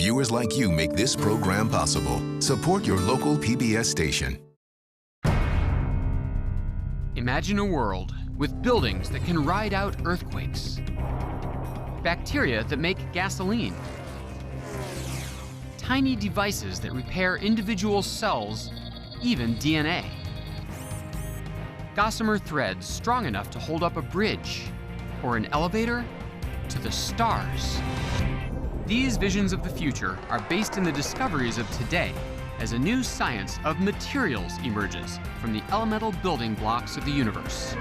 Viewers like you make this program possible. Support your local PBS station. Imagine a world with buildings that can ride out earthquakes, bacteria that make gasoline, tiny devices that repair individual cells, even DNA, gossamer threads strong enough to hold up a bridge or an elevator to the stars. These visions of the future are based in the discoveries of today as a new science of materials emerges from the elemental building blocks of the universe,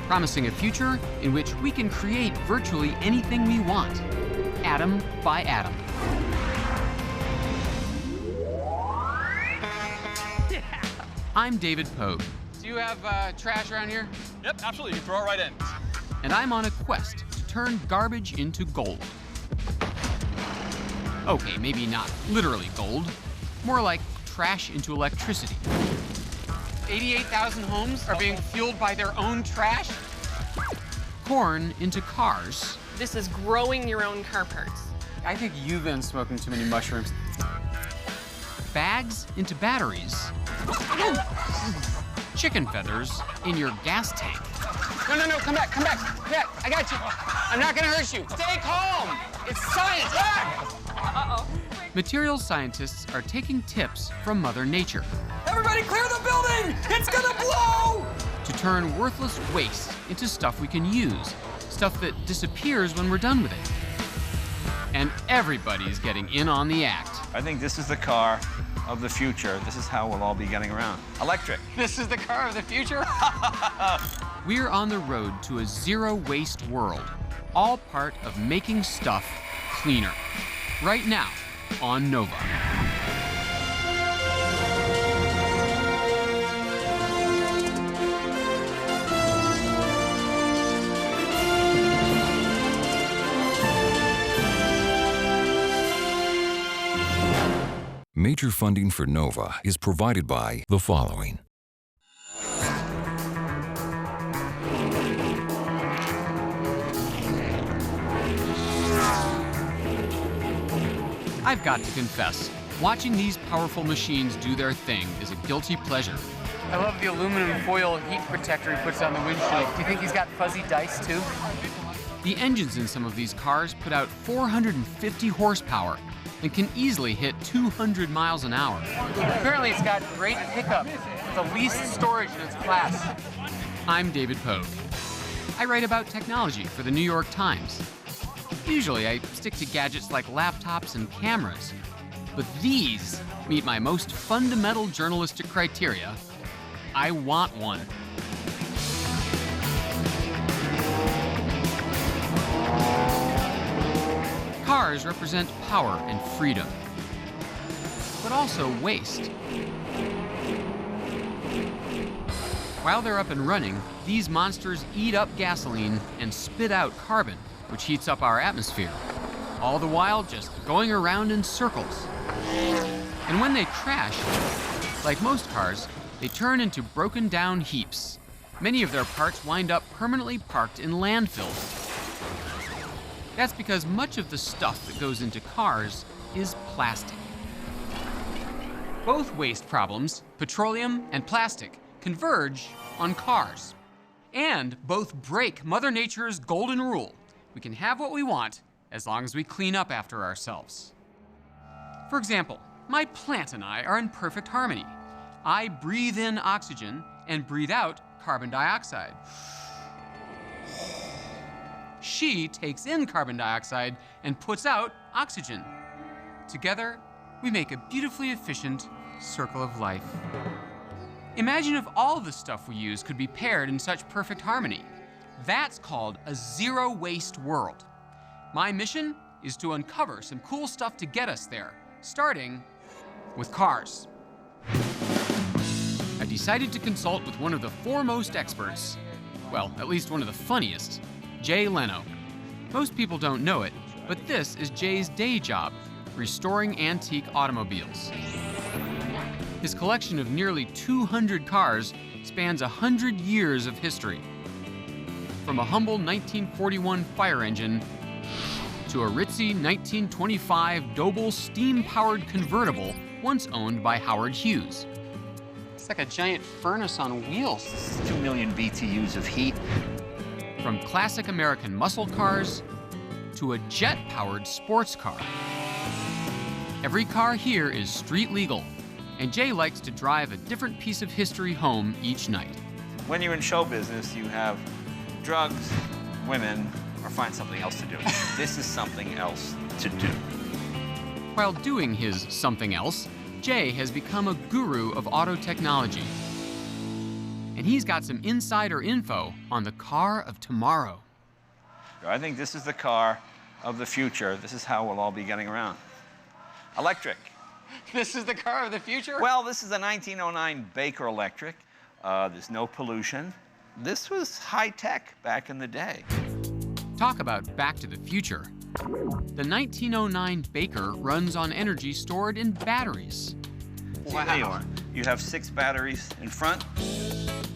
promising a future in which we can create virtually anything we want, atom by atom. I'm David Pogue. Do you have trash around here? Yep, absolutely. You throw it right in. And I'm on a quest to turn garbage into gold. Okay, maybe not literally gold, more like trash into electricity. 88,000 homes are being fueled by their own trash. Corn into cars. This is growing your own car parts. I think you've been smoking too many mushrooms. Bags into batteries. Chicken feathers in your gas tank. No, come back. Yeah, I got you. I'm not gonna hurt you. Stay calm. It's science. Uh-oh. Materials scientists are taking tips from Mother Nature. Everybody clear the building! It's gonna blow! To turn worthless waste into stuff we can use, stuff that disappears when we're done with it. And everybody's getting in on the act. I think this is the car of the future. This is how we'll all be getting around. Electric. This is the car of the future? We're on the road to a zero-waste world, all part of making stuff cleaner. Right now on Nova. Major funding for Nova is provided by the following. I've got to confess, watching these powerful machines do their thing is a guilty pleasure. I love the aluminum foil heat protector he puts on the windshield. Do you think he's got fuzzy dice too? The engines in some of these cars put out 450 horsepower and can easily hit 200 miles an hour. Apparently it's got great pickup, with the least storage in its class. I'm David Pogue. I write about technology for the New York Times. Usually I stick to gadgets like laptops and cameras, but these meet my most fundamental journalistic criteria. I want one. Cars represent power and freedom, but also waste. While they're up and running, these monsters eat up gasoline and spit out carbon, which heats up our atmosphere, all the while just going around in circles. And when they crash, like most cars, they turn into broken down heaps. Many of their parts wind up permanently parked in landfills. That's because much of the stuff that goes into cars is plastic. Both waste problems, petroleum and plastic, converge on cars. And both break Mother Nature's golden rule. We can have what we want as long as we clean up after ourselves. For example, my plant and I are in perfect harmony. I breathe in oxygen and breathe out carbon dioxide. She takes in carbon dioxide and puts out oxygen. Together, we make a beautifully efficient circle of life. Imagine if all the stuff we use could be paired in such perfect harmony. That's called a zero-waste world. My mission is to uncover some cool stuff to get us there, starting with cars. I decided to consult with one of the foremost experts, well, at least one of the funniest, Jay Leno. Most people don't know it, but this is Jay's day job, restoring antique automobiles. His collection of nearly 200 cars spans 100 years of history. From a humble 1941 fire engine to to a ritzy 1925 Doble steam-powered convertible once owned by Howard Hughes. It's like a giant furnace on wheels. 2 million BTUs of heat. From classic American muscle cars to a jet-powered sports car. Every car here is street legal, and Jay likes to drive a different piece of history home each night. When you're in show business, you have drugs, women, or find something else to do. This is something else to do. While doing his something else, Jay has become a guru of auto technology. And he's got some insider info on the car of tomorrow. I think this is the car of the future. This is how we'll all be getting around. Electric. This is the car of the future? Well, this is a 1909 Baker Electric. There's no pollution. This was high tech back in the day. Talk about back to the future. The 1909 Baker runs on energy stored in batteries. Wow. There you are. You have 6 batteries in front.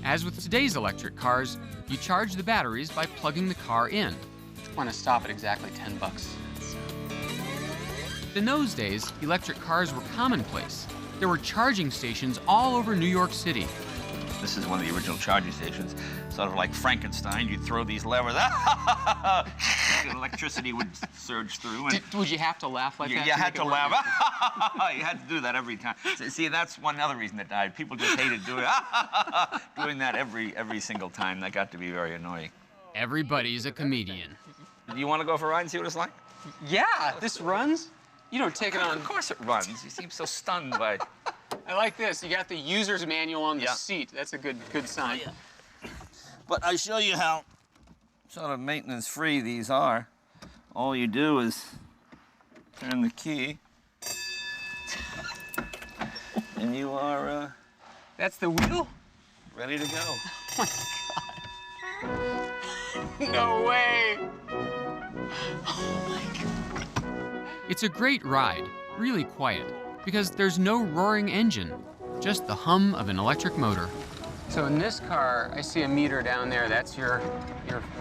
As with today's electric cars, you charge the batteries by plugging the car in. I want to stop at exactly 10 bucks. In those days, electric cars were commonplace. There were charging stations all over New York City. This is one of the original charging stations. Sort of like Frankenstein, you'd throw these levers, electricity would surge through. And Would you have to laugh like that? You had to laugh. You had to do that every time. See, that's one other reason that died. People just hated doing that every single time. That got to be very annoying. Everybody's a comedian. Do you want to go for a ride and see what it's like? Yeah, this runs. You don't take it on. Of course it runs. You seem so stunned by... I like this. You got the user's manual on the seat. That's a good sign. Oh, yeah. But I show you how sort of maintenance-free these are. All you do is turn the key, and you are That's the wheel? ready to go. Oh, my God. No way. Oh, my God. It's a great ride, really quiet, because there's no roaring engine, just the hum of an electric motor. So in this car, I see a meter down there. That's your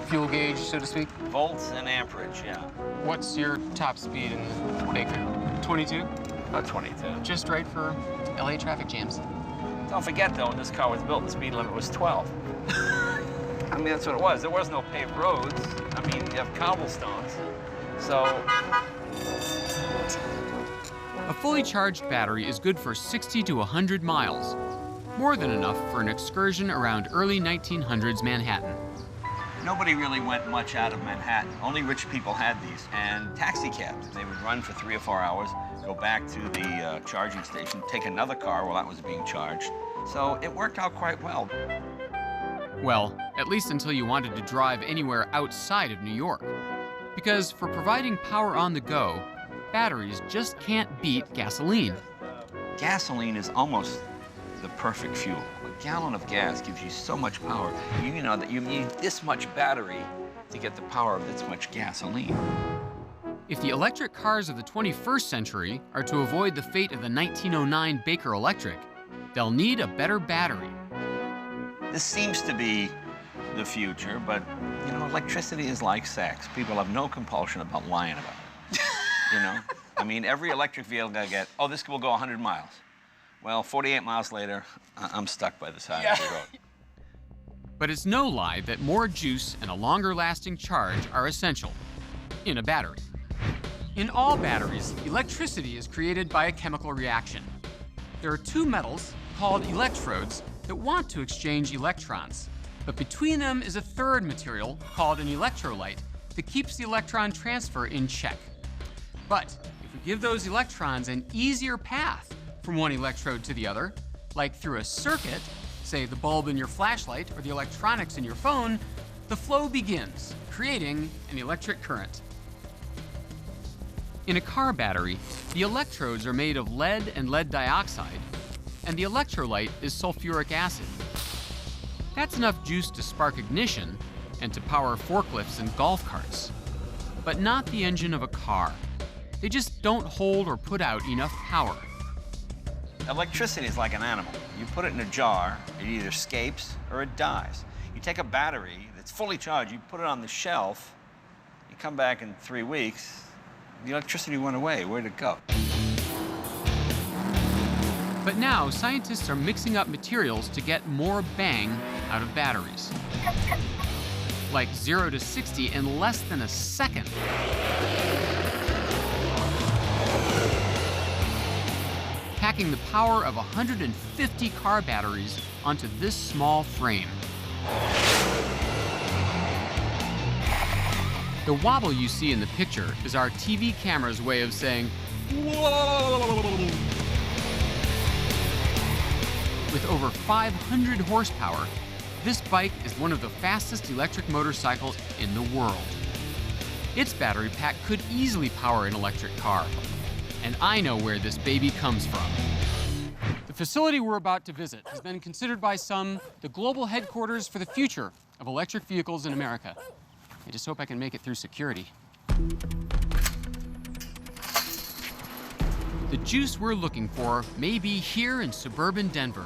fuel gauge, so to speak? Volts and amperage, yeah. What's your top speed in the Baker? 22? About 22. Just right for LA traffic jams. Don't forget, though, when this car was built, the speed limit was 12. I mean, that's what it was. There was no paved roads. I mean, you have cobblestones. So... A fully charged battery is good for 60 to 100 miles. More than enough for an excursion around early 1900s Manhattan. Nobody really went much out of Manhattan. Only rich people had these. And taxi cabs. They would run for 3 or 4 hours, go back to the charging station, take another car while that was being charged. So it worked out quite well. Well, at least until you wanted to drive anywhere outside of New York. Because for providing power on the go, batteries just can't beat gasoline. Gasoline is almost the perfect fuel. A gallon of gas gives you so much power. You know that you need this much battery to get the power of this much gasoline. If the electric cars of the 21st century are to avoid the fate of the 1909 Baker Electric, they'll need a better battery. This seems to be the future, but, you know, electricity is like sex. People have no compulsion about lying about it. You know? I mean, every electric vehicle I get, oh, this will go 100 miles. Well, 48 miles later, I'm stuck by the side of the road. But it's no lie that more juice and a longer-lasting charge are essential in a battery. In all batteries, electricity is created by a chemical reaction. There are 2 metals, called electrodes, that want to exchange electrons. But between them is a 3rd material, called an electrolyte, that keeps the electron transfer in check. But if we give those electrons an easier path from one electrode to the other, like through a circuit, say the bulb in your flashlight or the electronics in your phone, the flow begins, creating an electric current. In a car battery, the electrodes are made of lead and lead dioxide, and the electrolyte is sulfuric acid. That's enough juice to spark ignition and to power forklifts and golf carts, but not the engine of a car. They just don't hold or put out enough power. Electricity is like an animal. You put it in a jar, it either escapes or it dies. You take a battery that's fully charged, you put it on the shelf, you come back in 3 weeks, The electricity went away. Where'd it go? But now, scientists are mixing up materials to get more bang out of batteries. Like 0 to 60 in less than a second. Packing the power of 150 car batteries onto this small frame. The wobble you see in the picture is our TV camera's way of saying, whoa! With over 500 horsepower, this bike is one of the fastest electric motorcycles in the world. Its battery pack could easily power an electric car. And I know where this baby comes from. The facility we're about to visit has been considered by some the global headquarters for the future of electric vehicles in America. I just hope I can make it through security. The juice we're looking for may be here in suburban Denver,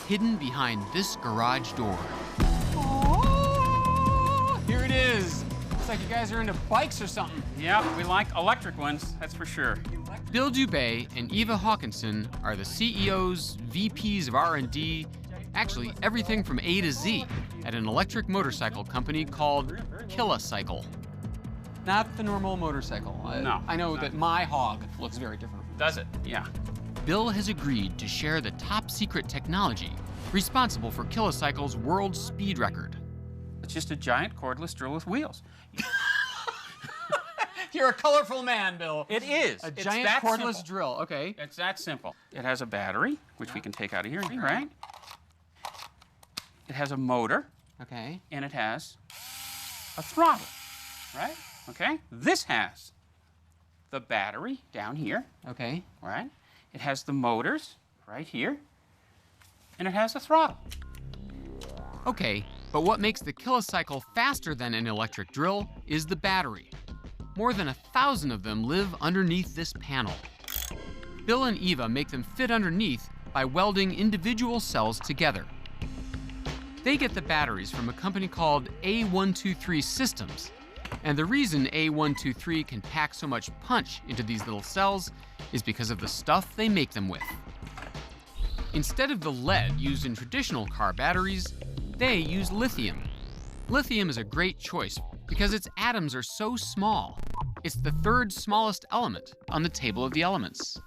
hidden behind this garage door. Oh, here it is. Looks like you guys are into bikes or something. Yeah, we like electric ones, that's for sure. Bill Dubé and Eva Hawkinson are the CEOs, VPs of R&D, actually everything from A to Z, at an electric motorcycle company called Upcycling. Not the normal motorcycle. No. I know that my hog looks very different. Does it? Yeah. Bill has agreed to share the top secret technology responsible for Upcycling's world speed record. It's just a giant cordless drill with wheels. You're a colorful man, Bill. It is. A It's giant that cordless simple. drill, okay. It's that simple. It has a battery, which we can take out of here, right? It has a motor, Okay. and it has a throttle, right? Okay? This has the battery down here, Okay. right? It has the motors right here, and it has a throttle. Okay, but what makes the Upcycling faster than an electric drill is the battery. More than 1,000 of them live underneath this panel. Bill and Eva make them fit underneath by welding individual cells together. They get the batteries from a company called A123 Systems. And the reason A123 can pack so much punch into these little cells is because of the stuff they make them with. Instead of the lead used in traditional car batteries, they use lithium. Lithium is a great choice because its atoms are so small. It's the third smallest element on the table of the elements.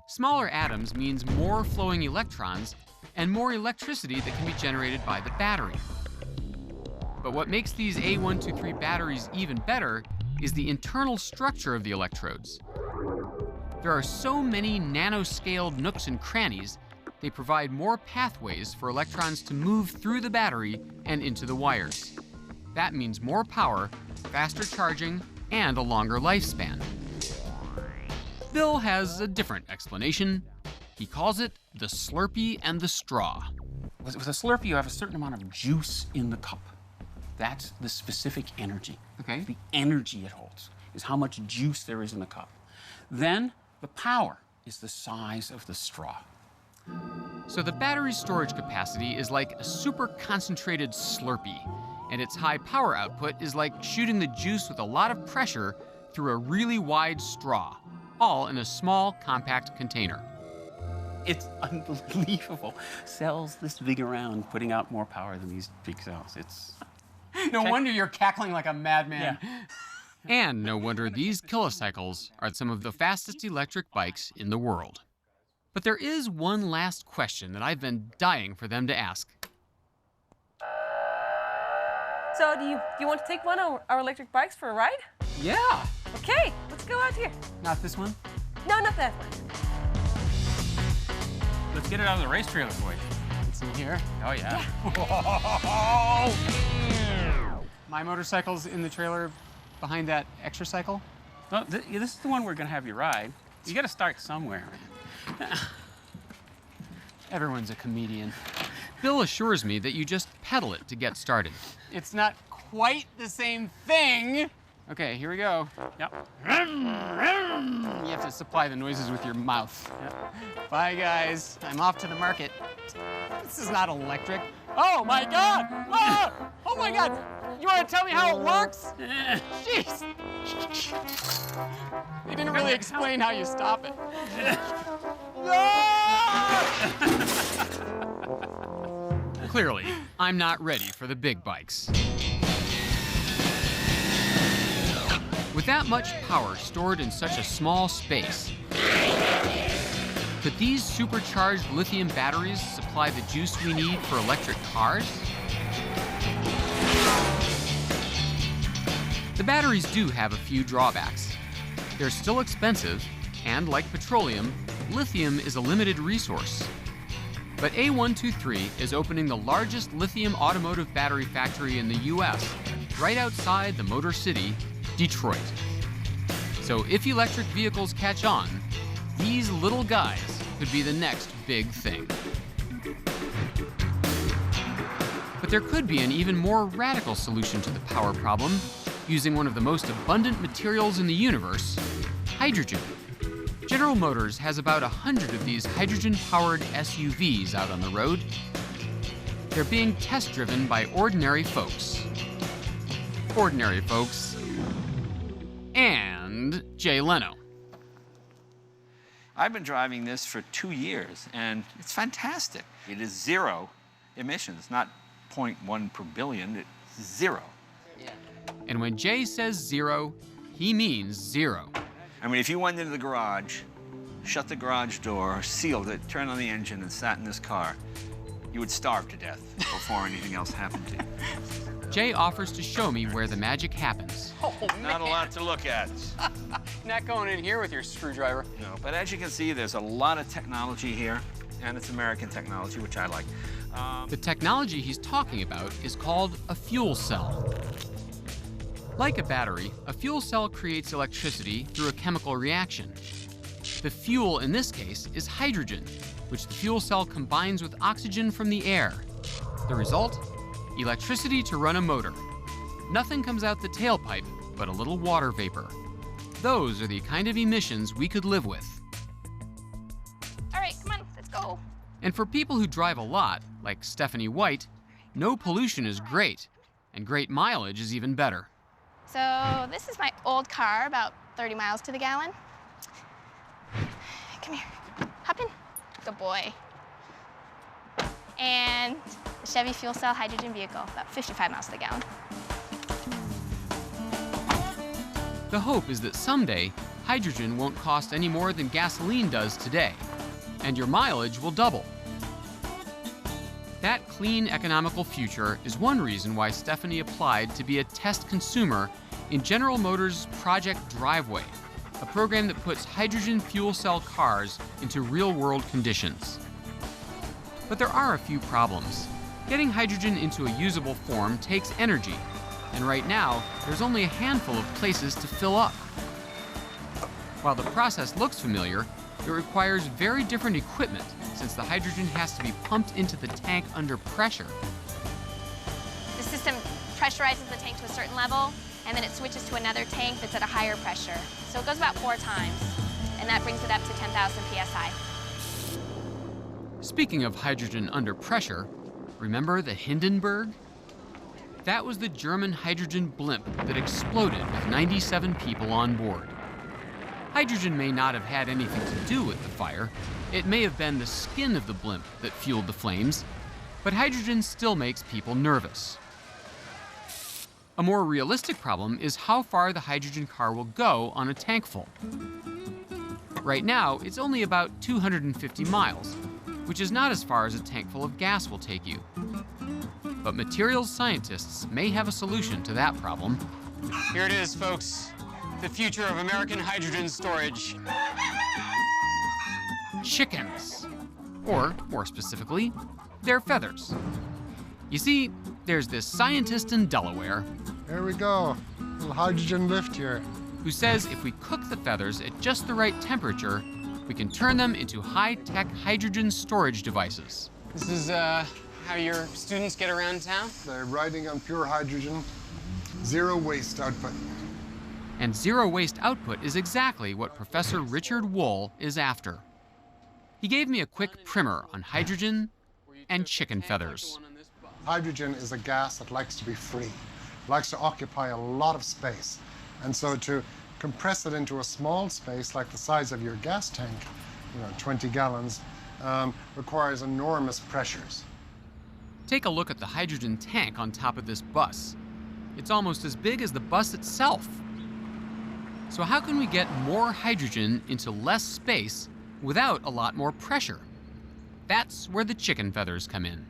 Smaller atoms means more flowing electrons and more electricity that can be generated by the battery. But what makes these A123 batteries even better is the internal structure of the electrodes. There are so many nanoscaled nooks and crannies, they provide more pathways for electrons to move through the battery and into the wires. That means more power, faster charging, and a longer lifespan. Bill has a different explanation. He calls it the Slurpee and the straw. With a Slurpee, you have a certain amount of juice in the cup. That's the specific energy. Okay. The energy it holds is how much juice there is in the cup. Then the power is the size of the straw. So the battery's storage capacity is like a super concentrated Slurpee, and its high power output is like shooting the juice with a lot of pressure through a really wide straw, all in a small, compact container. It's unbelievable. Cells this big around putting out more power than these big cells. It's... No wonder you're cackling like a madman. Yeah. And no wonder these Upcycles are some of the fastest electric bikes in the world. But there is one last question that I've been dying for them to ask. So do you want to take one of our electric bikes for a ride? Yeah. Okay, let's go out here. Not this one? No, not that one. Let's get it out of the race trailer for you. It's in here. Oh, yeah. My motorcycle's in the trailer behind that extra cycle? Well, this is the one we're going to have you ride. You got to start somewhere. Everyone's a comedian. Bill assures me that you just pedal it to get started. It's not quite the same thing. Okay, here we go. Yep. You have to supply the noises with your mouth. Bye, guys. I'm off to the market. This is not electric. Oh my God! Ah! Oh my God! You want to tell me how it works? Jeez! They didn't really explain how you stop it. Clearly, I'm not ready for the big bikes. With that much power stored in such a small space, could these supercharged lithium batteries supply the juice we need for electric cars? The batteries do have a few drawbacks. They're still expensive, and like petroleum, lithium is a limited resource. But A123 is opening the largest lithium automotive battery factory in the US, right outside the Motor City, Detroit. So if electric vehicles catch on, these little guys could be the next big thing. But there could be an even more radical solution to the power problem, using one of the most abundant materials in the universe, hydrogen. General Motors has about 100 of these hydrogen-powered SUVs out on the road. They're being test-driven by ordinary folks. Ordinary folks. And Jay Leno. I've been driving this for 2 years, and it's fantastic. It is zero emissions, not 0.1 per billion, it's zero. And when Jay says zero, he means zero. I mean, if you went into the garage, shut the garage door, sealed it, turned on the engine, and sat in this car, you would starve to death before anything else happened to you. Jay offers to show me where the magic happens. Oh, man. Not a lot to look at. Not going in here with your screwdriver. No, but as you can see, there's a lot of technology here, and it's American technology, which I like. The technology he's talking about is called a fuel cell. Like a battery, a fuel cell creates electricity through a chemical reaction. The fuel in this case is hydrogen, which the fuel cell combines with oxygen from the air. The result? Electricity to run a motor. Nothing comes out the tailpipe but a little water vapor. Those are the kind of emissions we could live with. All right, come on, let's go. And for people who drive a lot, like Stephanie White, no pollution is great, and great mileage is even better. So this is my old car, about 30 miles to the gallon. Come here, hop in. Good boy. And the Chevy fuel cell hydrogen vehicle, about 55 miles to the gallon. The hope is that someday, hydrogen won't cost any more than gasoline does today, and your mileage will double. That clean, economical future is one reason why Stephanie applied to be a test consumer in General Motors' Project Driveway, a program that puts hydrogen fuel cell cars into real-world conditions. But there are a few problems. Getting hydrogen into a usable form takes energy, and right now, there's only a handful of places to fill up. While the process looks familiar, it requires very different equipment since the hydrogen has to be pumped into the tank under pressure. The system pressurizes the tank to a certain level, and then it switches to another tank that's at a higher pressure. So it goes about 4 times, and that brings it up to 10,000 psi. Speaking of hydrogen under pressure, remember the Hindenburg? That was the German hydrogen blimp that exploded with 97 people on board. Hydrogen may not have had anything to do with the fire. It may have been the skin of the blimp that fueled the flames, but hydrogen still makes people nervous. A more realistic problem is how far the hydrogen car will go on a tank full. Right now, it's only about 250 miles, which is not as far as a tank full of gas will take you. But materials scientists may have a solution to that problem. Here it is, folks. The future of American hydrogen storage. Chickens. Or, more specifically, their feathers. You see, there's this scientist in Delaware. There we go. Little hydrogen lift here. Who says if we cook the feathers at just the right temperature, we can turn them into high-tech hydrogen storage devices. This is how your students get around town? They're riding on pure hydrogen, zero waste output. And zero waste output is exactly what Professor Richard Wohl is after. He gave me a quick primer on hydrogen and chicken feathers. hydrogen is a gas that likes to be free, likes to occupy a lot of space. And so to compress it into a small space like the size of your gas tank, 20 gallons, requires enormous pressures. Take a look at the hydrogen tank on top of this bus. It's almost as big as the bus itself. So how can we get more hydrogen into less space without a lot more pressure? That's where the chicken feathers come in.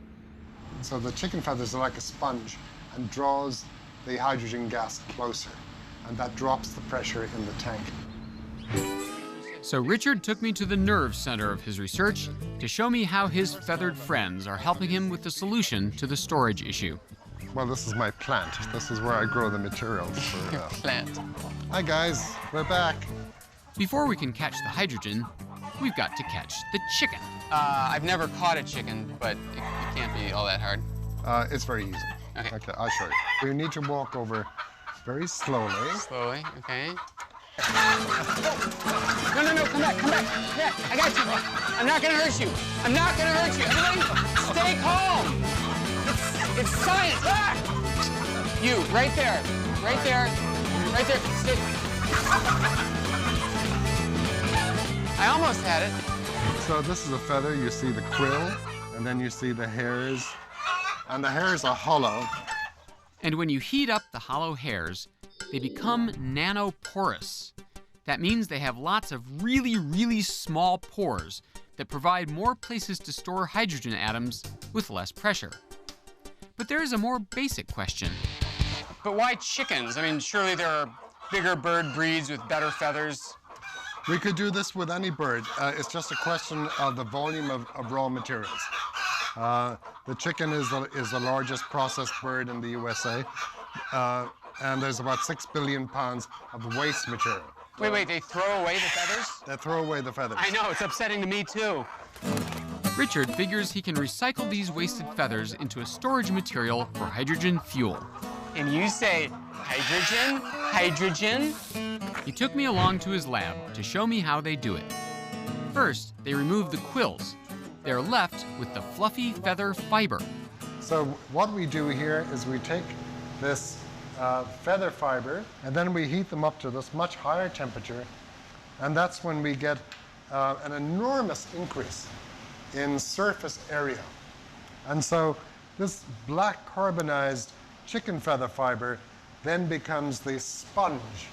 So the chicken feathers are like a sponge and draws the hydrogen gas closer, and that drops the pressure in the tank. So Richard took me to the nerve center of his research to show me how his feathered friends are helping him with the solution to the storage issue. Well, this is my plant. This is where I grow the materials for... Plant. Hi, guys. We're back. Before we can catch the hydrogen, we've got to catch the chicken. I've never caught a chicken, but it can't be all that hard. It's very easy. Okay. I'll show you. You need to walk over very slowly. Slowly, okay. No, come back. Yeah, I got you. I'm not gonna hurt you. I'm not gonna hurt you. Everybody, stay calm. It's science. Ah! You, right there. Stay. I almost had it. So this is a feather. You see the quill, and then you see the hairs. And the hairs are hollow. And when you heat up the hollow hairs, they become nanoporous. That means they have lots of really, really small pores that provide more places to store hydrogen atoms with less pressure. But there is a more basic question. But why chickens? I mean, surely there are bigger bird breeds with better feathers. We could do this with any bird. It's just a question of the volume of raw materials. The chicken is the largest processed bird in the USA, and there's about 6 billion pounds of waste material. Wait, they throw away the feathers? They throw away the feathers. I know, it's upsetting to me too. Richard figures he can recycle these wasted feathers into a storage material for hydrogen fuel. And you say hydrogen? He took me along to his lab to show me how they do it. First, they remove the quills. They're left with the fluffy feather fiber. So what we do here is we take this feather fiber, and then we heat them up to this much higher temperature, and that's when we get an enormous increase in surface area. And so this black carbonized chicken feather fiber then becomes the sponge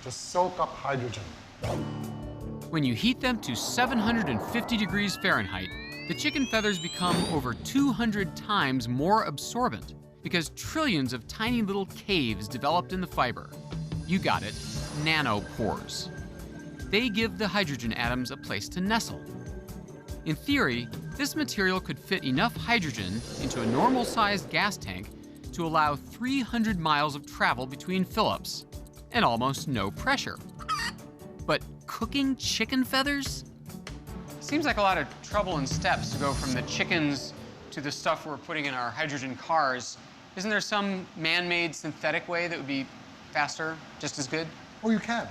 to soak up hydrogen. When you heat them to 750 degrees Fahrenheit, the chicken feathers become over 200 times more absorbent because trillions of tiny little caves developed in the fiber. You got it, nanopores. They give the hydrogen atoms a place to nestle. In theory, this material could fit enough hydrogen into a normal-sized gas tank to allow 300 miles of travel between fill-ups and almost no pressure. But cooking chicken feathers? Seems like a lot of trouble and steps to go from the chickens to the stuff we're putting in our hydrogen cars. Isn't there some man-made synthetic way that would be faster, just as good? Oh, you can.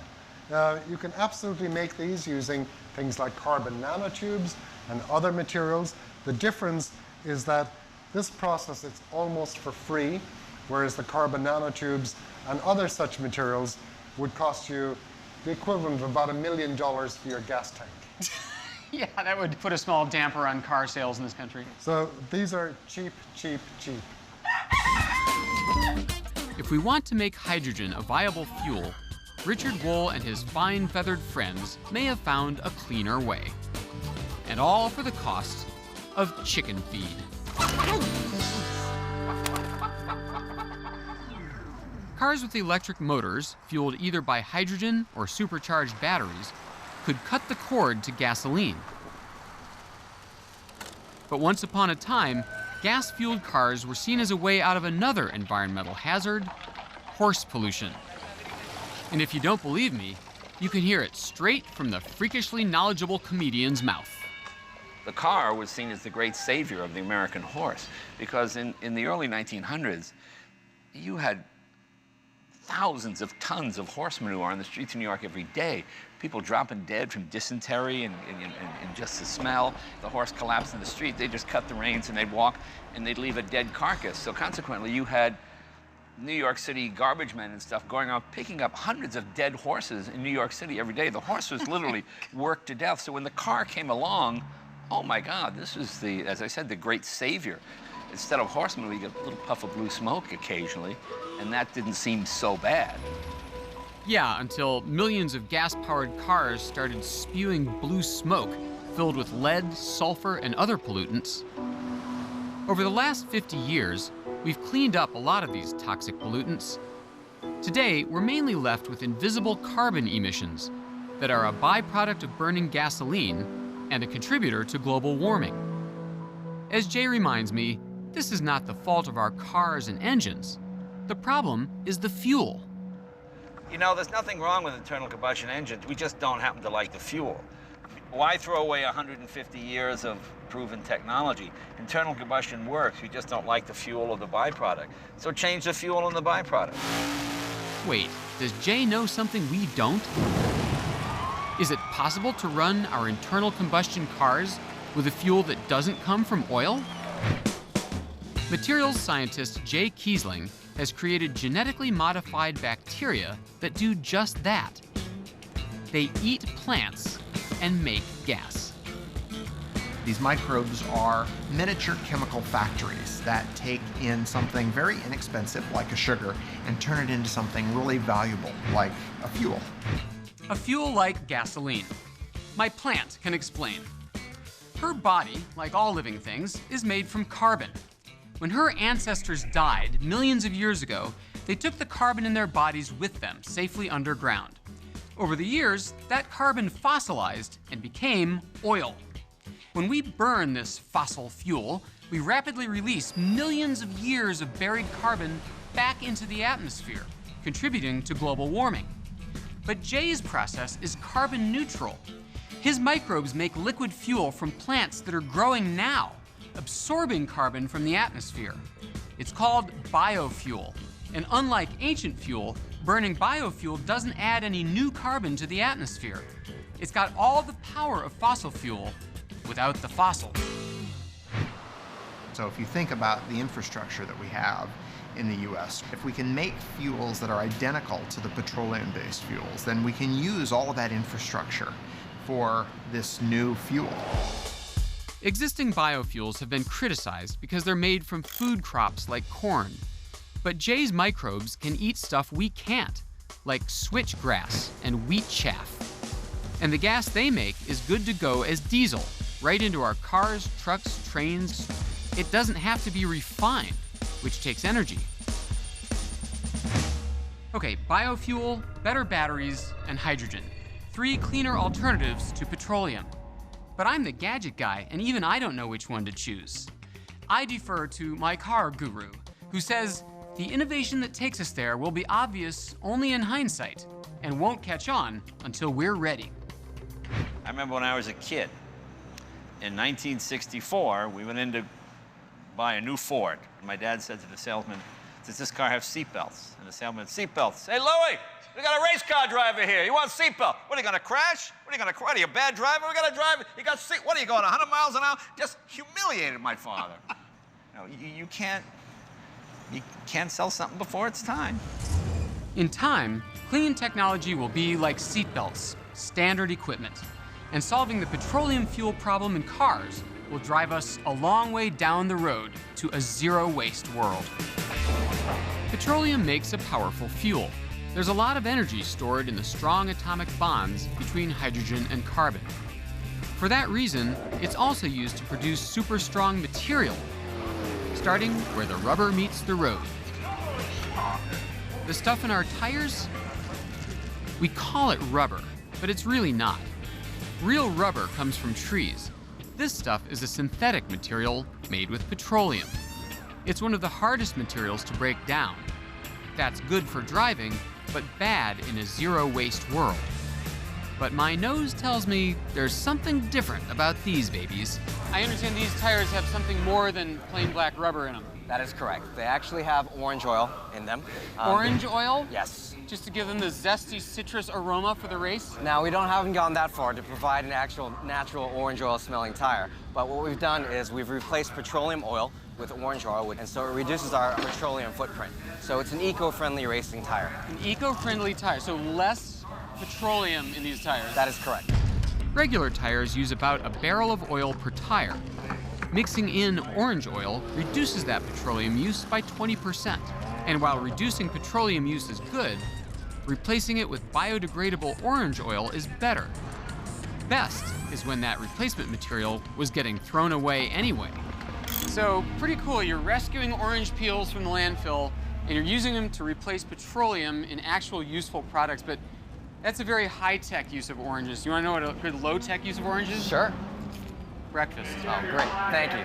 You can absolutely make these using things like carbon nanotubes and other materials. The difference is that this process is almost for free, whereas the carbon nanotubes and other such materials would cost you the equivalent of about $1 million for your gas tank. Yeah, that would put a small damper on car sales in this country. So these are cheap. If we want to make hydrogen a viable fuel, Richard Wohl and his fine feathered friends may have found a cleaner way. And all for the cost of chicken feed. Cars with electric motors, fueled either by hydrogen or supercharged batteries, could cut the cord to gasoline. But once upon a time, gas-fueled cars were seen as a way out of another environmental hazard, horse pollution. And if you don't believe me, you can hear it straight from the freakishly knowledgeable comedian's mouth. The car was seen as the great savior of the American horse because in the early 1900s, you had thousands of tons of horse manure on the streets of New York every day. people dropping dead from dysentery and just the smell. The horse collapsed in the street. They just cut the reins and they'd walk and they'd leave a dead carcass. So consequently, you had New York City garbage men and stuff going out picking up hundreds of dead horses in New York City every day. The horse was literally worked to death. So when the car came along, oh my God, this was the, as I said, the great savior. Instead of horsemen, we get a little puff of blue smoke occasionally, and that didn't seem so bad. Yeah, until millions of gas-powered cars started spewing blue smoke filled with lead, sulfur, and other pollutants. Over the last 50 years, we've cleaned up a lot of these toxic pollutants. Today, we're mainly left with invisible carbon emissions that are a byproduct of burning gasoline and a contributor to global warming. As Jay reminds me, this is not the fault of our cars and engines. The problem is the fuel. You know, there's nothing wrong with internal combustion engines. We just don't happen to like the fuel. Why throw away 150 years of proven technology? Internal combustion works. We just don't like the fuel or the byproduct. So change the fuel and the byproduct. Wait, does Jay know something we don't? Is it possible to run our internal combustion cars with a fuel that doesn't come from oil? Materials scientist Jay Kiesling has created genetically modified bacteria that do just that. They eat plants and make gas. These microbes are miniature chemical factories that take in something very inexpensive, like a sugar, and turn it into something really valuable, like a fuel. A fuel like gasoline. My plant can explain. Her body, like all living things, is made from carbon. When her ancestors died millions of years ago, they took the carbon in their bodies with them safely underground. Over the years, that carbon fossilized and became oil. When we burn this fossil fuel, we rapidly release millions of years of buried carbon back into the atmosphere, contributing to global warming. But Jay's process is carbon neutral. His microbes make liquid fuel from plants that are growing now, absorbing carbon from the atmosphere. It's called biofuel, and unlike ancient fuel, burning biofuel doesn't add any new carbon to the atmosphere. It's got all the power of fossil fuel without the fossil. So if you think about the infrastructure that we have in the US, if we can make fuels that are identical to the petroleum-based fuels, then we can use all of that infrastructure for this new fuel. Existing biofuels have been criticized because they're made from food crops like corn. But Jay's microbes can eat stuff we can't, like switchgrass and wheat chaff. And the gas they make is good to go as diesel, right into our cars, trucks, trains. It doesn't have to be refined, which takes energy. Okay, biofuel, better batteries, and hydrogen. 3 cleaner alternatives to petroleum. But I'm the gadget guy, and even I don't know which one to choose. I defer to my car guru, who says the innovation that takes us there will be obvious only in hindsight and won't catch on until we're ready. I remember when I was a kid, in 1964, we went in to buy a new Ford. My dad said to the salesman, does this car have seatbelts? And the salesman, seatbelts. Hey, Louie, we got a race car driver here. You want a seatbelt? What, are you gonna crash? What are you gonna crash? Are you a bad driver? We gotta drive. You got seat. What are you going, 100 miles an hour? Just humiliated my father. You can't sell something before it's time. In time, clean technology will be like seatbelts, standard equipment. And solving the petroleum fuel problem in cars will drive us a long way down the road to a zero-waste world. Petroleum makes a powerful fuel. There's a lot of energy stored in the strong atomic bonds between hydrogen and carbon. For that reason, it's also used to produce super strong material, starting where the rubber meets the road. The stuff in our tires, we call it rubber, but it's really not. Real rubber comes from trees. This stuff is a synthetic material made with petroleum. It's one of the hardest materials to break down. That's good for driving, but bad in a zero-waste world. But my nose tells me there's something different about these babies. I understand these tires have something more than plain black rubber in them. That is correct. They actually have orange oil in them. Orange oil? Yes. Just to give them the zesty citrus aroma for the race? Now, we haven't gone that far to provide an actual natural orange oil smelling tire. But what we've done is we've replaced petroleum oil with orange oil, and so it reduces our petroleum footprint. So it's an eco-friendly racing tire. An eco-friendly tire, so less petroleum in these tires. That is correct. Regular tires use about a barrel of oil per tire. Mixing in orange oil reduces that petroleum use by 20%. And while reducing petroleum use is good, replacing it with biodegradable orange oil is better. Best is when that replacement material was getting thrown away anyway. So pretty cool, you're rescuing orange peels from the landfill and you're using them to replace petroleum in actual useful products, but that's a very high-tech use of oranges. You wanna know what a good low-tech use of oranges is? Sure. Breakfast. Oh, great, thank you.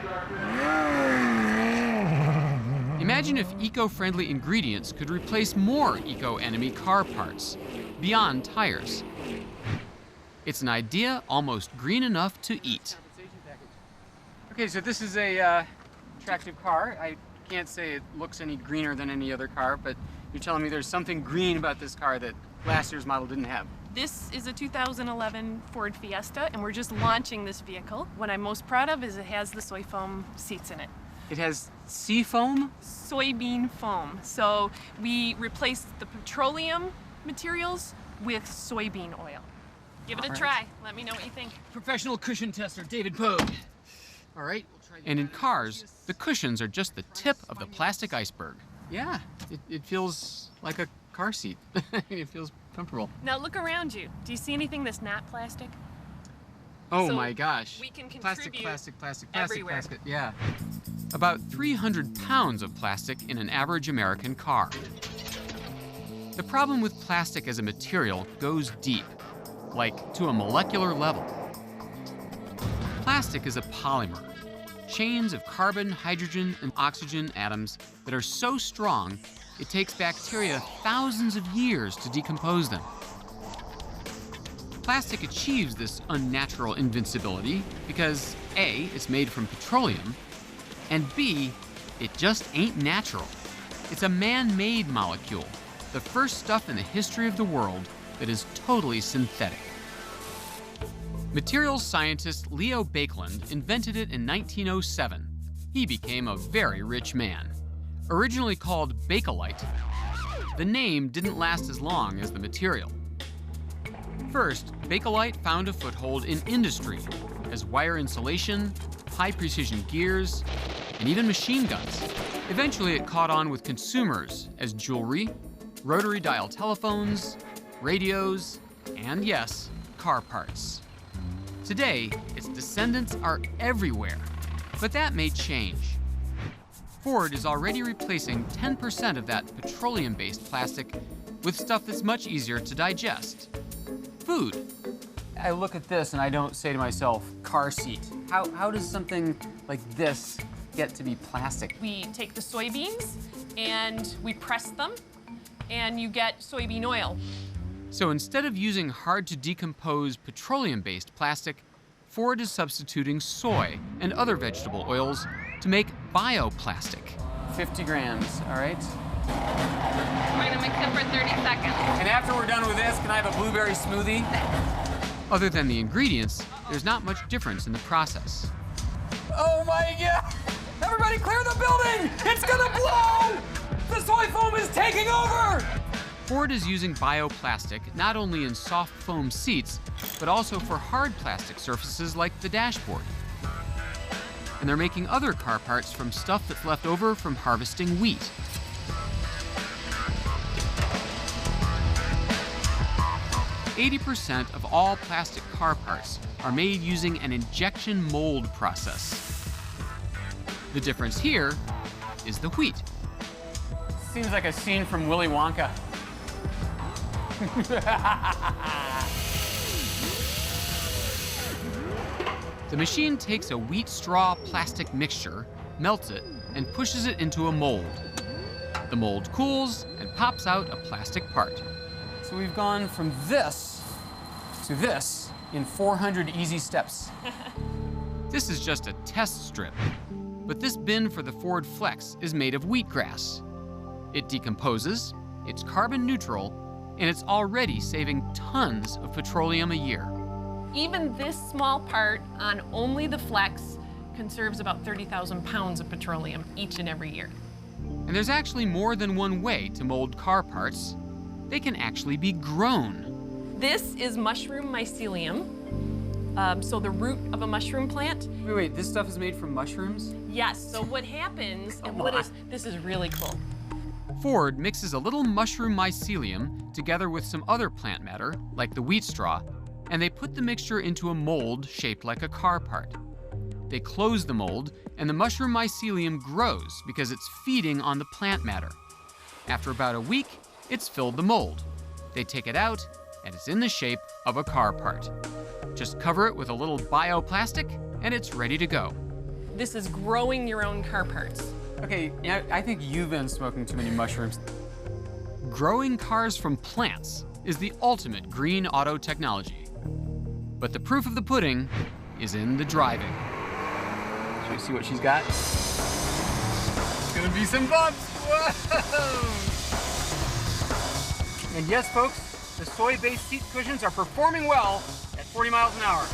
Imagine if eco-friendly ingredients could replace more eco-enemy car parts, beyond tires. It's an idea almost green enough to eat. Okay, so this is a attractive car. I can't say it looks any greener than any other car, but you're telling me there's something green about this car that last year's model didn't have. This is a 2011 Ford Fiesta, and we're just launching this vehicle. What I'm most proud of is it has the soy foam seats in it. It has sea foam? Soybean foam. So we replaced the petroleum materials with soybean oil. Give it a try. Let me know what you think. Professional cushion tester, David Pogue. All right. And in cars, the cushions are just the tip of the plastic iceberg. Yeah, it feels like a car seat. It feels comfortable. Now look around you. Do you see anything that's not plastic? Oh So my gosh. we can Plastic, contribute plastic, plastic, everywhere. plastic, yeah. About 300 pounds of plastic in an average American car. The problem with plastic as a material goes deep, like to a molecular level. Plastic is a polymer, chains of carbon, hydrogen, and oxygen atoms that are so strong it takes bacteria thousands of years to decompose them. Plastic achieves this unnatural invincibility because A, it's made from petroleum, and B, it just ain't natural. It's a man-made molecule, the first stuff in the history of the world that is totally synthetic. Materials scientist Leo Baekeland invented it in 1907. He became a very rich man. Originally called Bakelite, the name didn't last as long as the material. First, Bakelite found a foothold in industry as wire insulation, high-precision gears, and even machine guns. Eventually, it caught on with consumers as jewelry, rotary dial telephones, radios, and yes, car parts. Today, its descendants are everywhere, but that may change. Ford is already replacing 10% of that petroleum-based plastic with stuff that's much easier to digest. Food. I look at this and I don't say to myself, car seat. How does something like this get to be plastic? We take the soybeans and we press them, and you get soybean oil. So instead of using hard-to-decompose petroleum-based plastic, Ford is substituting soy and other vegetable oils to make bioplastic. 50 grams, all right? We're gonna mix it for 30 seconds. And after we're done with this, can I have a blueberry smoothie? Other than the ingredients, there's not much difference in the process. Oh my God! Everybody clear the building! It's gonna blow! The soy foam is taking over! Ford is using bioplastic not only in soft foam seats, but also for hard plastic surfaces like the dashboard. And they're making other car parts from stuff that's left over from harvesting wheat. "80% of all plastic car parts are made using an injection mold process. The difference here is the wheat. Seems like a scene from Willy Wonka. The machine takes a wheat straw plastic mixture, melts it, and pushes it into a mold. The mold cools and pops out a plastic part. So we've gone from this to this in 400 easy steps. This is just a test strip, but this bin for the Ford Flex is made of wheatgrass. It decomposes, it's carbon neutral, and it's already saving tons of petroleum a year. Even this small part on only the Flex conserves about 30,000 pounds of petroleum each and every year. And there's actually more than one way to mold car parts. They can actually be grown. This is mushroom mycelium, so the root of a mushroom plant. Wait, this stuff is made from mushrooms? Yes, so what happens, and this is really cool. Ford mixes a little mushroom mycelium together with some other plant matter, like the wheat straw, and they put the mixture into a mold shaped like a car part. They close the mold, and the mushroom mycelium grows because it's feeding on the plant matter. After about a week, it's filled the mold. They take it out, and it's in the shape of a car part. Just cover it with a little bioplastic, and it's ready to go. This is growing your own car parts. Okay, yeah, I think you've been smoking too many mushrooms. Growing cars from plants is the ultimate green auto technology. But the proof of the pudding is in the driving. Should we see what she's got? It's gonna be some bumps! Whoa! And yes, folks, the soy-based seat cushions are performing well at 40 miles an hour.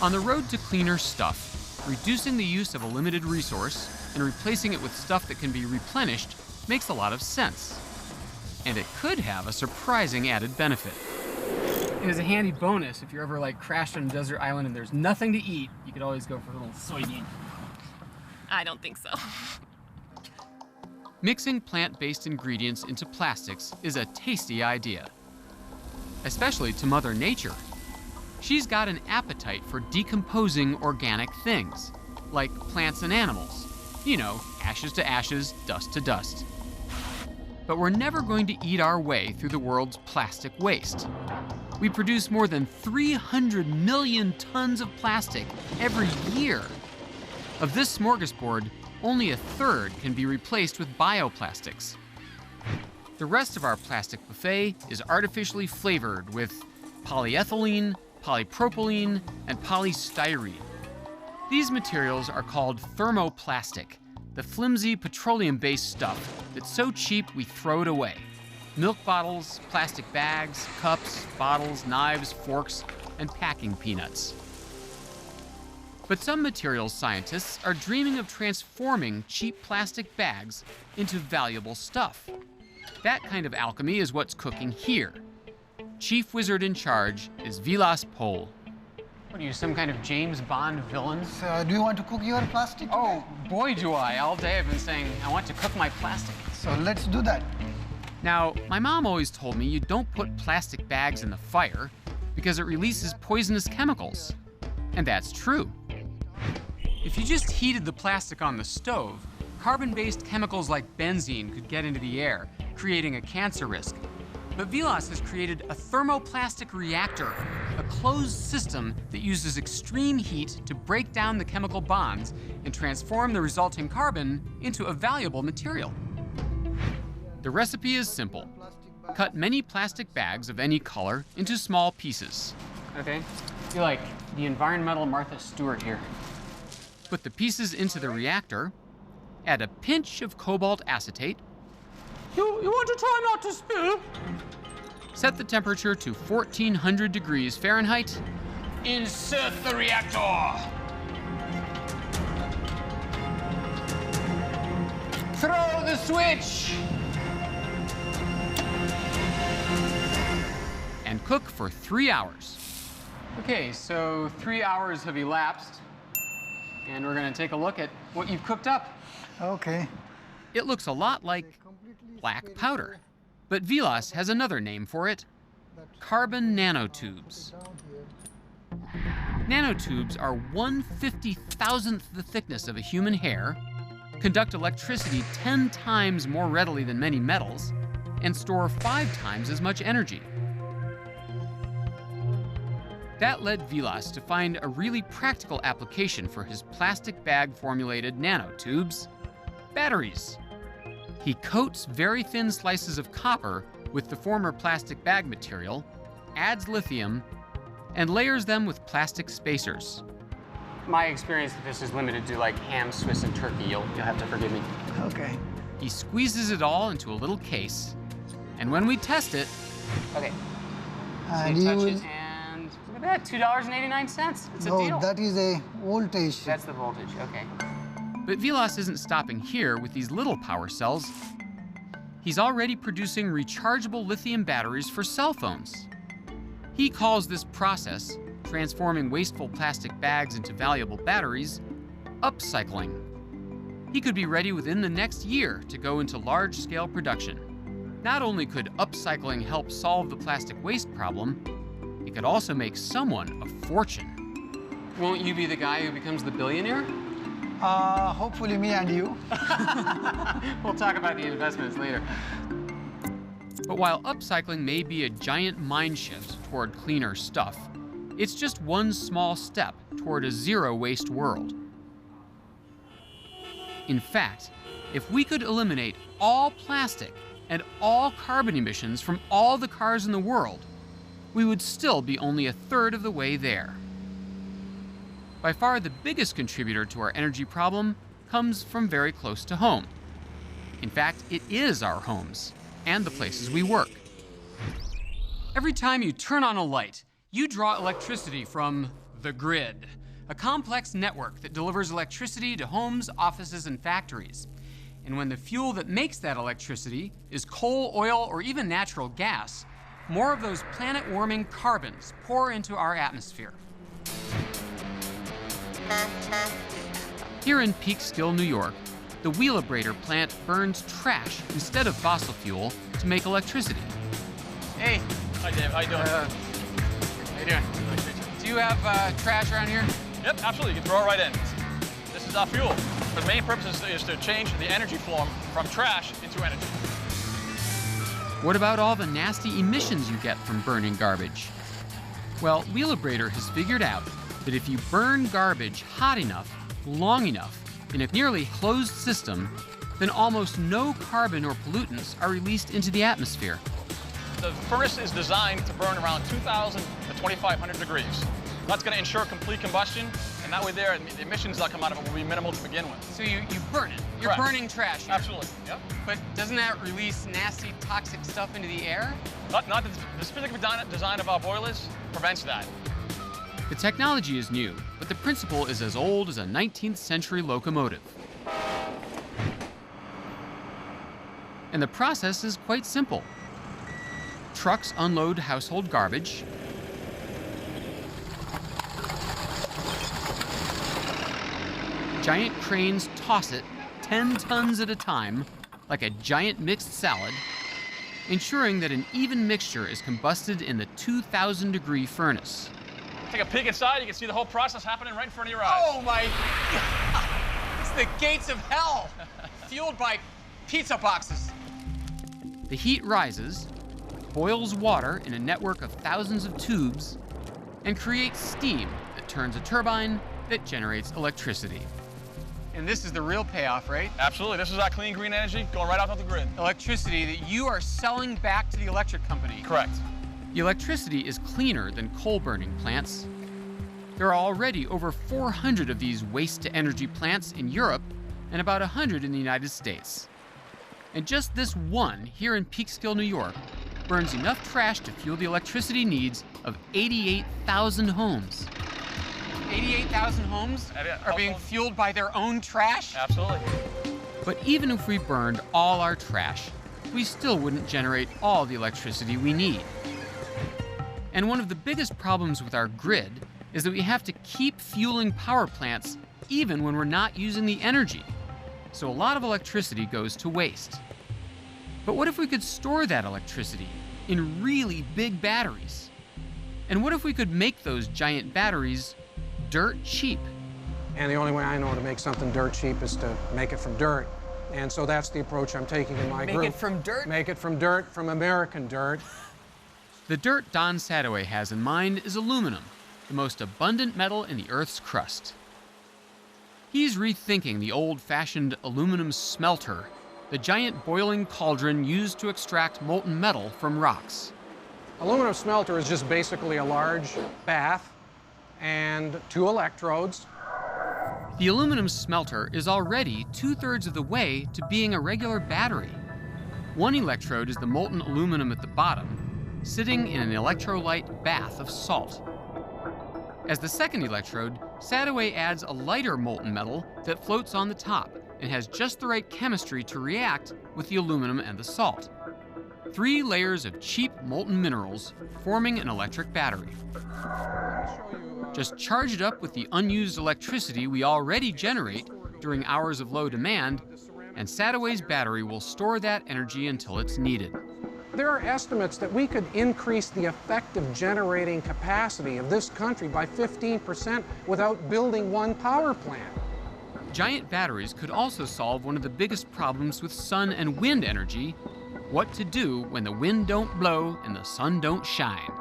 On the road to cleaner stuff, reducing the use of a limited resource and replacing it with stuff that can be replenished makes a lot of sense. And it could have a surprising added benefit. And as a handy bonus, if you're ever like crashed on a desert island and there's nothing to eat, you could always go for a little soybean. I don't think so. Mixing plant-based ingredients into plastics is a tasty idea, especially to Mother Nature. She's got an appetite for decomposing organic things, like plants and animals. You know, ashes to ashes, dust to dust. But we're never going to eat our way through the world's plastic waste. We produce more than 300 million tons of plastic every year. Of this smorgasbord, only a third can be replaced with bioplastics. The rest of our plastic buffet is artificially flavored with polyethylene, polypropylene, and polystyrene. These materials are called thermoplastic, the flimsy petroleum-based stuff that's so cheap we throw it away. Milk bottles, plastic bags, cups, bottles, knives, forks, and packing peanuts. But some materials scientists are dreaming of transforming cheap plastic bags into valuable stuff. That kind of alchemy is what's cooking here. Chief wizard in charge is Vilas Pol. What are you, some kind of James Bond villain? Do you want to cook your plastic? Oh, boy do I. All day I've been saying, I want to cook my plastic. So let's do that. Now, my mom always told me you don't put plastic bags in the fire because it releases poisonous chemicals. And that's true. If you just heated the plastic on the stove, carbon-based chemicals like benzene could get into the air, creating a cancer risk. But Vilas has created a thermoplastic reactor, a closed system that uses extreme heat to break down the chemical bonds and transform the resulting carbon into a valuable material. The recipe is simple. Cut many plastic bags of any color into small pieces. Okay, you're like the environmental Martha Stewart here. Put the pieces into the reactor, add a pinch of cobalt acetate. You want to try not to spill? Set the temperature to 1400 degrees Fahrenheit. Insert the reactor. Throw the switch. And cook for 3 hours. Okay, so 3 hours have elapsed, and we're gonna take a look at what you've cooked up. Okay. It looks a lot like black powder, but Vilas has another name for it: carbon nanotubes. Nanotubes are 1/50,000th the thickness of a human hair, conduct electricity 10 times more readily than many metals, and store 5 times as much energy. That led Vilas to find a really practical application for his plastic bag-formulated nanotubes: batteries. He coats very thin slices of copper with the former plastic bag material, adds lithium, and layers them with plastic spacers. My experience with this is limited to like ham, Swiss, and turkey. You'll have to forgive me. Okay. He squeezes it all into a little case, and when we test it, Okay. And so you you touch will... it, and look at that, $2.89. It's a No, deal. that is a voltage. That's the voltage. Okay. but Vilas isn't stopping here with these little power cells. He's already producing rechargeable lithium batteries for cell phones. He calls this process, transforming wasteful plastic bags into valuable batteries, upcycling. He could be ready within the next year to go into large-scale production. Not only could upcycling help solve the plastic waste problem, it could also make someone a fortune. Won't you be the guy who becomes the billionaire? Hopefully me and you. We'll talk about the investments later. But while upcycling may be a giant mind shift toward cleaner stuff, it's just one small step toward a zero-waste world. In fact, if we could eliminate all plastic and all carbon emissions from all the cars in the world, we would still be only a third of the way there. By far the biggest contributor to our energy problem comes from very close to home. In fact, it is our homes and the places we work. Every time you turn on a light, you draw electricity from the grid, a complex network that delivers electricity to homes, offices, and factories. And when the fuel that makes that electricity is coal, oil, or even natural gas, more of those planet-warming carbons pour into our atmosphere. Here in Peekskill, New York, the Wheelabrator plant burns trash instead of fossil fuel to make electricity. Hey. Hi, Dave. How you doing? How you doing? Do you have trash around here? Yep, absolutely. You can throw it right in. This is our fuel. The main purpose is to change the energy form from trash into energy. What about all the nasty emissions you get from burning garbage? Well, Wheelabrator has figured out that if you burn garbage hot enough, long enough, in a nearly closed system, then almost no carbon or pollutants are released into the atmosphere. The furnace is designed to burn around 2,000 to 2,500 degrees. That's going to ensure complete combustion, and that way there, the emissions that come out of it will be minimal to begin with. So you burn it. You're Correct. burning trash here. Absolutely, yep. But doesn't that release nasty, toxic stuff into the air? Not the specific design of our boilers prevents that. The technology is new, but the principle is as old as a 19th century locomotive. And the process is quite simple. Trucks unload household garbage. Giant cranes toss it 10 tons at a time, like a giant mixed salad, ensuring that an even mixture is combusted in the 2,000-degree furnace. Take a peek inside, you can see the whole process happening right in front of your eyes. Oh my God! It's the gates of hell, fueled by pizza boxes. The heat rises, boils water in a network of thousands of tubes, and creates steam that turns a turbine that generates electricity. And this is the real payoff, right? Absolutely. This is our clean green energy going right out of the grid. Electricity that you are selling back to the electric company. Correct. The electricity is cleaner than coal-burning plants. There are already over 400 of these waste-to-energy plants in Europe and about 100 in the United States. And just this one here in Peekskill, New York, burns enough trash to fuel the electricity needs of 88,000 homes. 88,000 homes are being fueled by their own trash? Absolutely. But even if we burned all our trash, we still wouldn't generate all the electricity we need. And one of the biggest problems with our grid is that we have to keep fueling power plants even when we're not using the energy. So a lot of electricity goes to waste. But what if we could store that electricity in really big batteries? And what if we could make those giant batteries dirt cheap? And the only way I know to make something dirt cheap is to make it from dirt. And so that's the approach I'm taking in my group. Make it from dirt? Make it from dirt, from American dirt. The dirt Don Sadoway has in mind is aluminum, the most abundant metal in the Earth's crust. He's rethinking the old-fashioned aluminum smelter, the giant boiling cauldron used to extract molten metal from rocks. Aluminum smelter is just basically a large bath and 2 electrodes. The aluminum smelter is already 2/3 of the way to being a regular battery. One electrode is the molten aluminum at the bottom, sitting in an electrolyte bath of salt. As the second electrode, Sadoway adds a lighter molten metal that floats on the top and has just the right chemistry to react with the aluminum and the salt. 3 layers of cheap molten minerals forming an electric battery. Just charge it up with the unused electricity we already generate during hours of low demand, and Sadoway's battery will store that energy until it's needed. There are estimates that we could increase the effective generating capacity of this country by 15% without building one power plant. Giant batteries could also solve one of the biggest problems with sun and wind energy: what to do when the wind don't blow and the sun don't shine.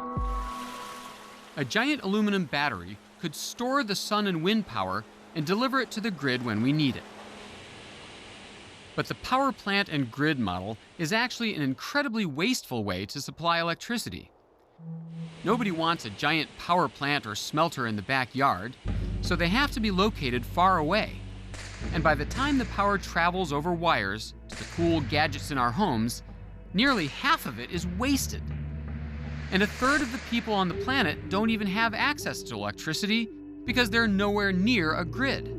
A giant aluminum battery could store the sun and wind power and deliver it to the grid when we need it. But the power plant and grid model is actually an incredibly wasteful way to supply electricity. Nobody wants a giant power plant or smelter in the backyard, so they have to be located far away. And by the time the power travels over wires to the cool gadgets in our homes, nearly half of it is wasted. And 1/3 of the people on the planet don't even have access to electricity because they're nowhere near a grid.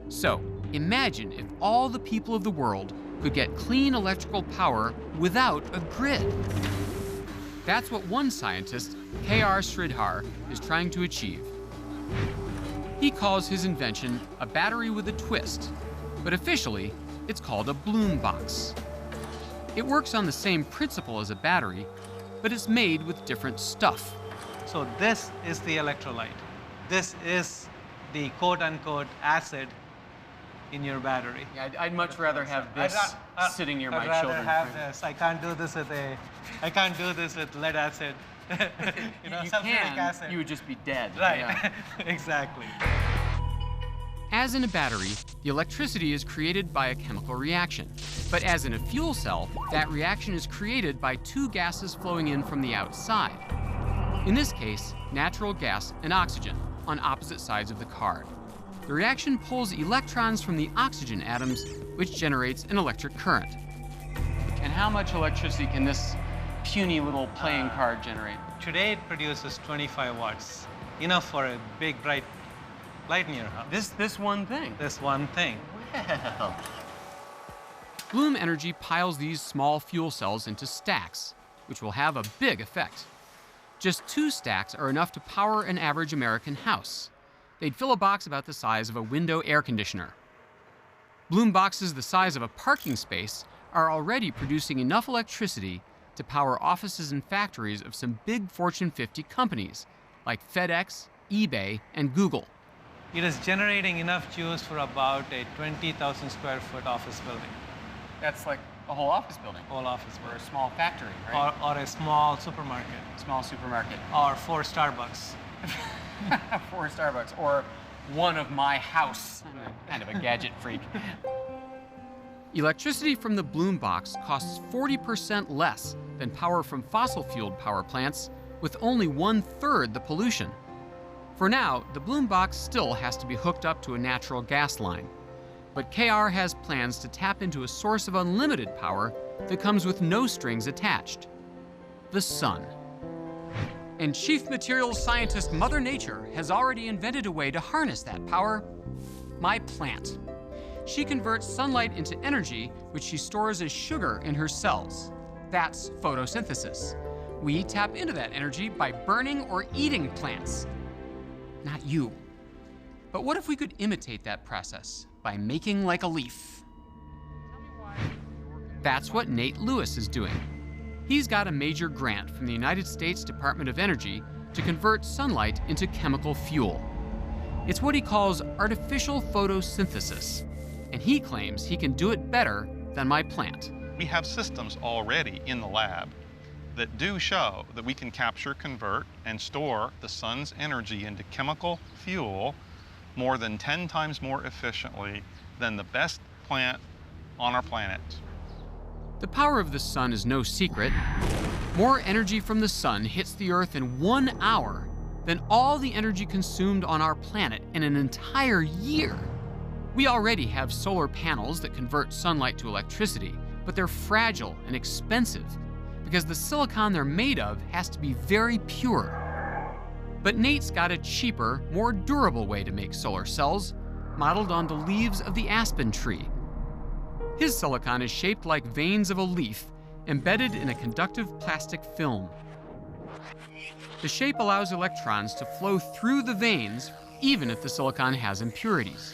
So, imagine if all the people of the world could get clean electrical power without a grid. That's what one scientist, K.R. Sridhar, is trying to achieve. He calls his invention a battery with a twist, but officially, it's called a Bloom box. It works on the same principle as a battery, but it's made with different stuff. So this is the electrolyte. This is the quote-unquote acid in your battery. Yeah, I'd much rather have this sitting near my children. I'd rather have this. I can't do this with lead acid. You sulfuric can, acid. you would just be dead. Right, Yeah. exactly. As in a battery, the electricity is created by a chemical reaction. But as in a fuel cell, that reaction is created by 2 gases flowing in from the outside. In this case, natural gas and oxygen on opposite sides of the card. The reaction pulls electrons from the oxygen atoms, which generates an electric current. And how much electricity can this puny little playing card generate? Today it produces 25 watts, enough for a big bright light in your house. This one thing? This one thing. Well. Bloom Energy piles these small fuel cells into stacks, which will have a big effect. Just 2 stacks are enough to power an average American house. They'd fill a box about the size of a window air conditioner. Bloom boxes the size of a parking space are already producing enough electricity to power offices and factories of some big Fortune 50 companies like FedEx, eBay, and Google. It is generating enough juice for about a 20,000 square foot office building. That's like a whole office building. Whole office Or building. a small factory, right? Or a small supermarket. Small supermarket. Or 4 Starbucks. 4 Starbucks. Or one of my house. I'm kind of a gadget freak. Electricity from the Bloom box costs 40% less than power from fossil-fueled power plants, with only 1/3 the pollution. For now, the Bloom box still has to be hooked up to a natural gas line. But KR has plans to tap into a source of unlimited power that comes with no strings attached: the sun. And chief materials scientist Mother Nature has already invented a way to harness that power: my plant. She converts sunlight into energy, which she stores as sugar in her cells. That's photosynthesis. We tap into that energy by burning or eating plants. Not you. But what if we could imitate that process by making like a leaf? That's what Nate Lewis is doing. He's got a major grant from the United States Department of Energy to convert sunlight into chemical fuel. It's what he calls artificial photosynthesis, and he claims he can do it better than my plant. We have systems already in the lab that do show that we can capture, convert, and store the sun's energy into chemical fuel more than 10 times more efficiently than the best plant on our planet. The power of the sun is no secret. More energy from the sun hits the Earth in 1 hour than all the energy consumed on our planet in an entire year. We already have solar panels that convert sunlight to electricity, but they're fragile and expensive because the silicon they're made of has to be very pure. But Nate's got a cheaper, more durable way to make solar cells, modeled on the leaves of the aspen tree. His silicon is shaped like veins of a leaf, embedded in a conductive plastic film. The shape allows electrons to flow through the veins, even if the silicon has impurities.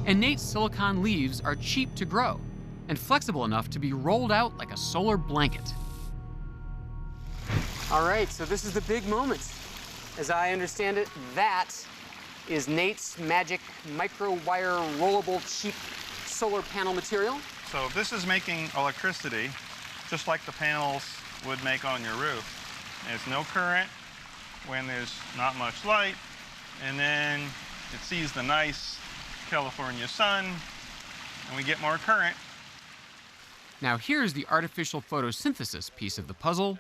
And Nate's silicon leaves are cheap to grow and flexible enough to be rolled out like a solar blanket. All right, so this is the big moment. As I understand it, that is Nate's magic micro-wire rollable cheap solar panel material. So this is making electricity just like the panels would make on your roof. There's no current when there's not much light, and then it sees the nice California sun, and we get more current. Now here's the artificial photosynthesis piece of the puzzle,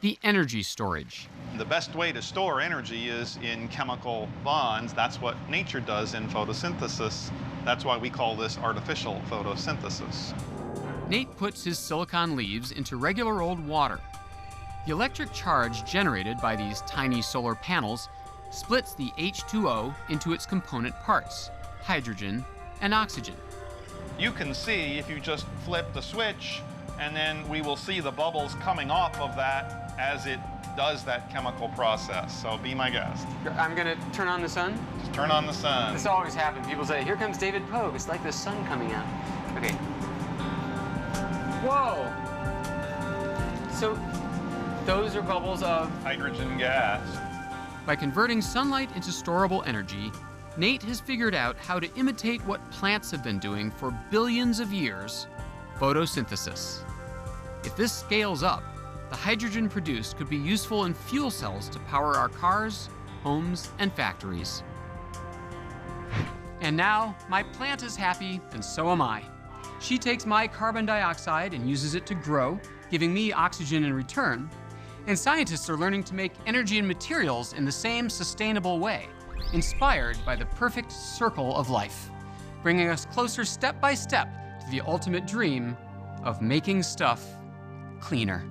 the energy storage. The best way to store energy is in chemical bonds. That's what nature does in photosynthesis. That's why we call this artificial photosynthesis. Nate puts his silicon leaves into regular old water. The electric charge generated by these tiny solar panels splits the H2O into its component parts, hydrogen and oxygen. You can see if you just flip the switch, and then we will see the bubbles coming off of that as it does that chemical process. So be my guest. I'm gonna turn on the sun? Just turn on the sun. This always happens. People say, here comes David Pogue. It's like the sun coming out. Okay. Whoa! So those are bubbles of hydrogen gas. By converting sunlight into storable energy, Nate has figured out how to imitate what plants have been doing for billions of years, photosynthesis. If this scales up, the hydrogen produced could be useful in fuel cells to power our cars, homes, and factories. And now, my plant is happy, and so am I. She takes my carbon dioxide and uses it to grow, giving me oxygen in return. And scientists are learning to make energy and materials in the same sustainable way, inspired by the perfect circle of life, bringing us closer step by step to the ultimate dream of making stuff cleaner.